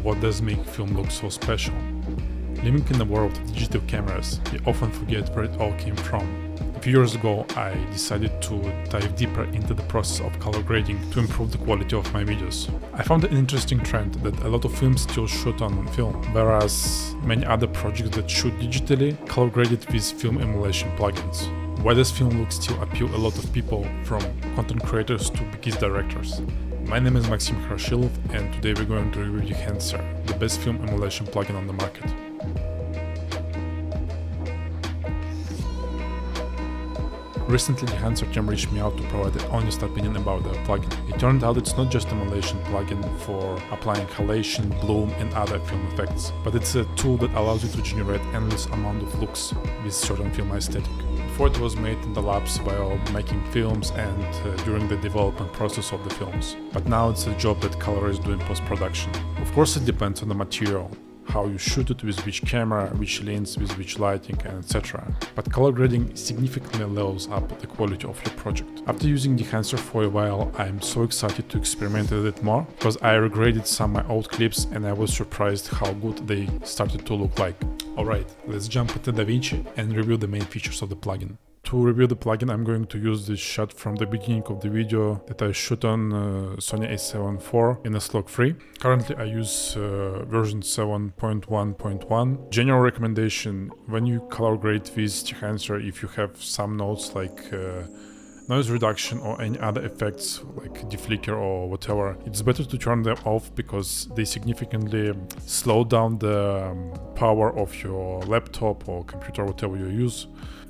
what does make film look so special. Living in the world of digital cameras, we often forget where it all came from. A few years ago, I decided to dive deeper into the process of color grading to improve the quality of my videos. I found an interesting trend that a lot of films still shoot on film, whereas many other projects that shoot digitally color graded with film emulation plugins. Why does film look still appeal a lot of people, from content creators to biggest directors? My name is Maxim Хорошилов, and today we're going to review Dehancer, the best film emulation plugin on the market. Recently, Dehancer team reached me out to provide an honest opinion about the plugin. It turned out it's not just an emulation plugin for applying halation, bloom and other film effects, but it's a tool that allows you to generate endless amount of looks with certain film aesthetic. Before, it was made in the labs while making films and during the development process of the films. But now it's a job that colorists do in post-production. Of course, it depends on the material, how you shoot it, with which camera, which lens, with which lighting, and etc. But color grading significantly levels up the quality of your project. After using Dehancer for a while, I'm so excited to experiment with it more, because I regraded some of my old clips and I was surprised how good they started to look like. Alright, let's jump into DaVinci and review the main features of the plugin. To review the plugin, I'm going to use this shot from the beginning of the video that I shot on Sony a7 IV in a slog-free. Currently I use version 7.1.1. General recommendation: when you color grade with Dehancer, if you have some nodes like noise reduction or any other effects like deflicker or whatever, it's better to turn them off because they significantly slow down the power of your laptop or computer, whatever you use.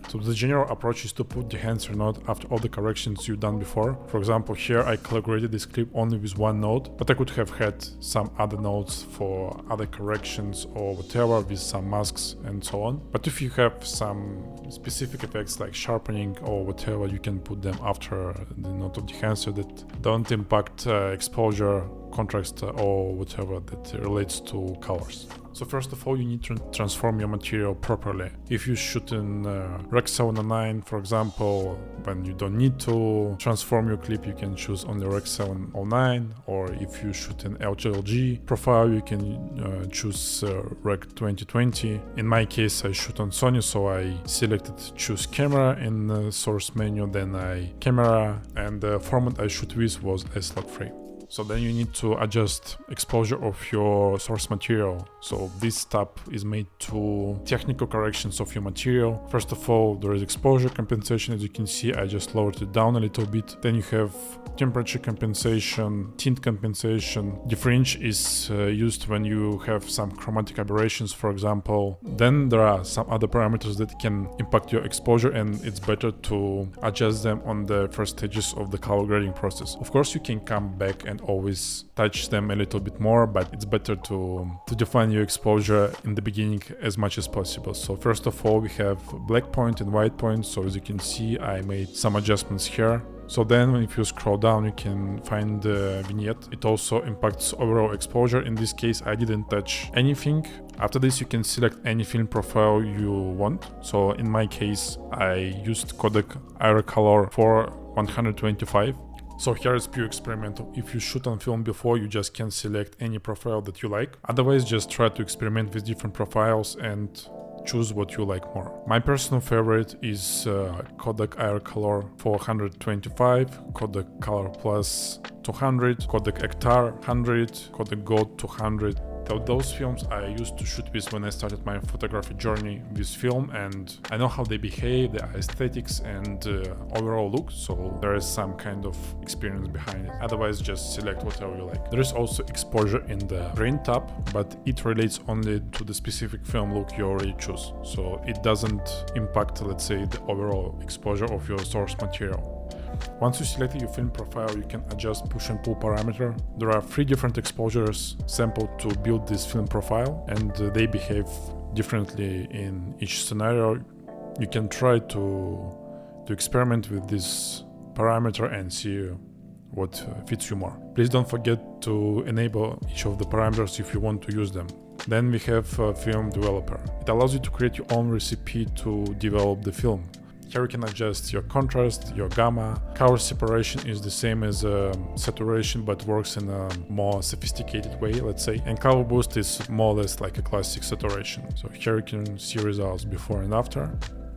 So the general approach is to put Dehancer node after all the corrections you've done before. For example, here I color graded this clip only with one node, but I could have had some other nodes for other corrections or whatever, with some masks and so on. But if you have some specific effects like sharpening or whatever, you can put them after the node of Dehancer that don't impact exposure, contrast or whatever that relates to colors. So first of all, you need to transform your material properly. If you shoot in Rec. 709, for example, when you don't need to transform your clip, you can choose only Rec. 709, or if you shoot in LGLG profile, you can choose Rec. 2020. In my case, I shoot on Sony, so I selected choose camera in the source menu, then I camera, and the format I shoot with was slog-free. So then you need to adjust exposure of your source material. So this step is made to technical corrections of your material. First of all, there is exposure compensation. As you can see, I just lowered it down a little bit. Then you have temperature compensation, tint compensation. Difference is used when you have some chromatic aberrations, for example. Then there are some other parameters that can impact your exposure, and it's better to adjust them on the first stages of the color grading process. Of course, you can come back and always touch them a little bit more, but it's better to define your exposure in the beginning as much as possible. So first of all, we have black point and white point. So as you can see, I made some adjustments here. So then if you scroll down, you can find the vignette. It also impacts overall exposure. In this case, I didn't touch anything. After this, you can select any film profile you want. So in my case, I used codec Aerocolor for 125. So here is pure experimental. If you shoot on film before, you just can select any profile that you like. Otherwise, just try to experiment with different profiles and choose what you like more. My personal favorite is codec Aerocolor 425, codec Color Plus 200, codec Hectare 100, codec Gold 200. Those films I used to shoot with when I started my photography journey with film, and I know how they behave, their aesthetics and overall look, so there is some kind of experience behind it. Otherwise, just select whatever you like. There is also exposure in the grain tab, but it relates only to the specific film look you already choose, so it doesn't impact, let's say, the overall exposure of your source material. Once you select your film profile, you can adjust push and pull parameter. There are 3 different exposures sampled to build this film profile, and they behave differently in each scenario. You can try to experiment with this parameter and see what fits you more. Please don't forget to enable each of the parameters if you want to use them. Then we have Film Developer. It allows you to create your own recipe to develop the film. Here you can adjust your contrast, your gamma. Color separation is the same as saturation, but works in a more sophisticated way, let's say. And color boost is more or less like a classic saturation. So here you can see results before and after.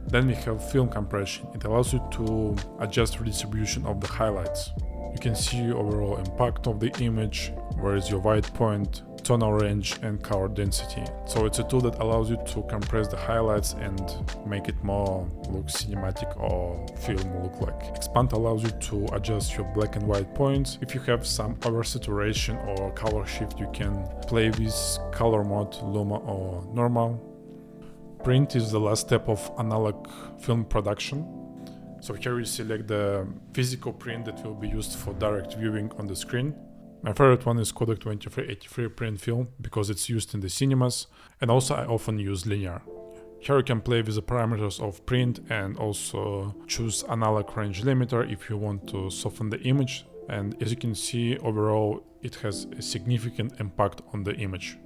Then we have film compression. It allows you to adjust redistribution of the highlights. You can see overall impact of the image, where is your white point, tonal range and color density. So it's a tool that allows you to compress the highlights and make it more look cinematic or film look like. Expand allows you to adjust your black and white points. If you have some oversaturation or color shift, you can play with color mode, Luma or normal. Print is the last step of analog film production. So here you select the physical print that will be used for direct viewing on the screen. My favorite one is Codec 2383 print film because it's used in the cinemas, and also I often use linear. Here you can play with the parameters of print and also choose analog range limiter if you want to soften the image. And as you can see, overall it has a significant impact on the image.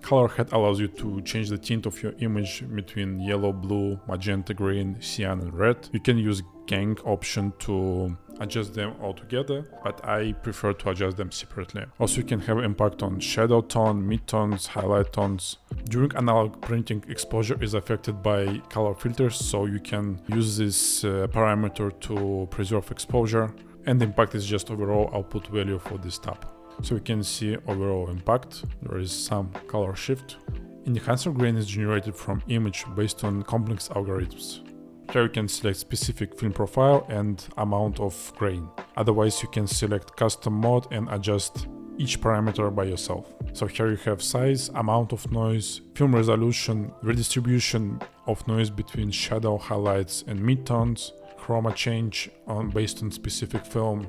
Color head allows you to change the tint of your image between yellow, blue, magenta, green, cyan and red. You can use gang option to adjust them all together, but I prefer to adjust them separately. Also, you can have impact on shadow tone, midtones, highlight tones. During analog printing, exposure is affected by color filters, so you can use this parameter to preserve exposure, and the impact is just overall output value for this tab. So we can see overall impact. There is some color shift. Dehancer grain is generated from image based on complex algorithms. Here you can select specific film profile and amount of grain. Otherwise you can select custom mode and adjust each parameter by yourself. So here you have size, amount of noise, film resolution, redistribution of noise between shadow, highlights and midtones, chroma change based on specific film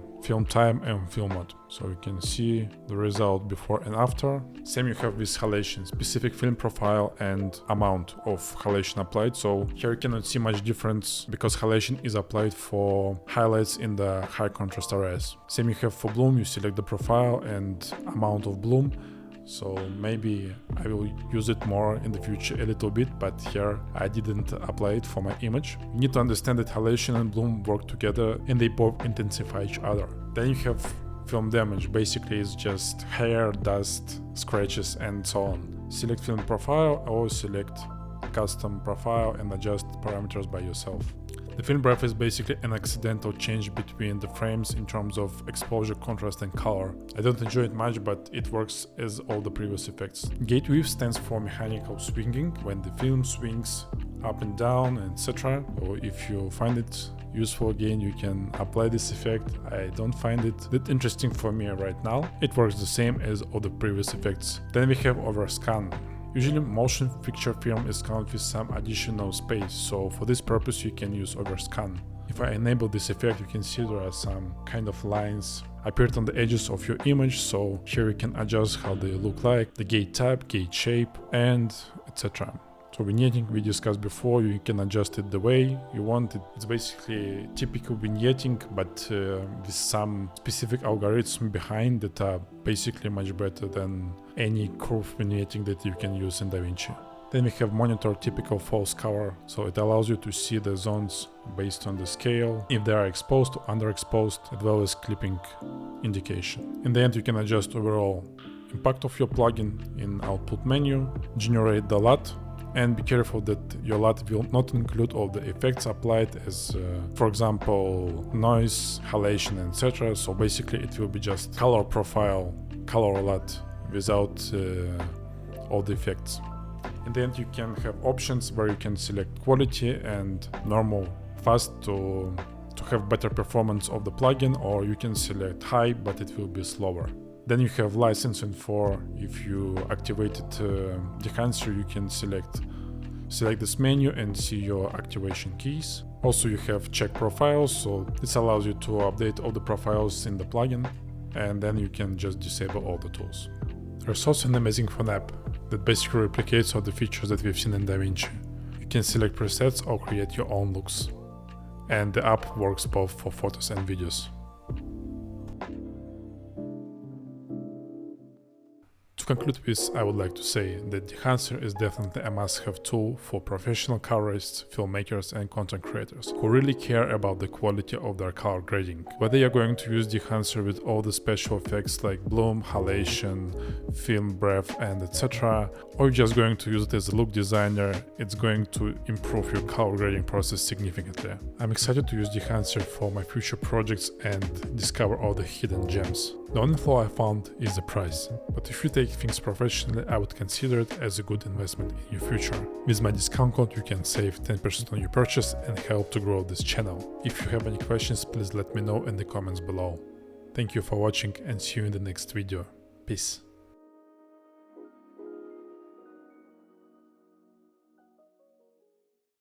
time and film mode. So you can see the result before and after. Same you have with halation, specific film profile and amount of halation applied. So here you cannot see much difference because halation is applied for highlights in the high contrast areas. Same you have for bloom, you select the profile and amount of bloom. So maybe I will use it more in the future a little bit, but here I didn't apply it for my image. You need to understand that halation and bloom work together and they both intensify each other. Then you have film damage. Basically it's just hair, dust, scratches and so on. Select film profile or select custom profile and adjust parameters by yourself. The film breath is basically an accidental change between the frames in terms of exposure, contrast and color. I don't enjoy it much, but it works as all the previous effects. Gate weave stands for mechanical swinging, when the film swings up and down, etc. So if you find it useful again, you can apply this effect. I don't find it that interesting for me right now. It works the same as all the previous effects. Then we have overscan. Usually motion picture film is scanned with some additional space, so for this purpose you can use overscan. If I enable this effect, you can see there are some kind of lines appeared on the edges of your image, so here you can adjust how they look like, the gate type, gate shape and etc. So vignetting we discussed before, you can adjust it the way you want it. It's basically typical vignetting, but with some specific algorithms behind that are basically much better than any curve vignetting that you can use in DaVinci. Then we have monitor typical false color, so it allows you to see the zones based on the scale, if they are exposed or underexposed, as well as clipping indication. In the end you can adjust overall impact of your plugin in output menu, generate the LUT, and be careful that your LUT will not include all the effects applied as, for example, noise, halation, etc. So basically it will be just color profile, color LUT without all the effects. In the end you can have options where you can select quality and normal fast to have better performance of the plugin, or you can select high but it will be slower. Then you have licensing for, if you activated Dehancer, you can select this menu and see your activation keys. Also you have check profiles, so this allows you to update all the profiles in the plugin, and then you can just disable all the tools. There's also an amazing phone app that basically replicates all the features that we've seen in DaVinci. You can select presets or create your own looks, and the app works both for photos and videos. To conclude with, I would like to say that Dehancer is definitely a must-have tool for professional colorists, filmmakers and content creators who really care about the quality of their color grading. Whether you're going to use Dehancer with all the special effects like bloom, halation, film breath and etc., or you're just going to use it as a look designer, it's going to improve your color grading process significantly. I'm excited to use Dehancer for my future projects and discover all the hidden gems. The only flaw I found is the price, but if you take things professionally, I would consider it as a good investment in your future. With my discount code you can save 10% on your purchase and help to grow this channel. If you have any questions, please let me know in the comments below. Thank you for watching and see you in the next video. Peace.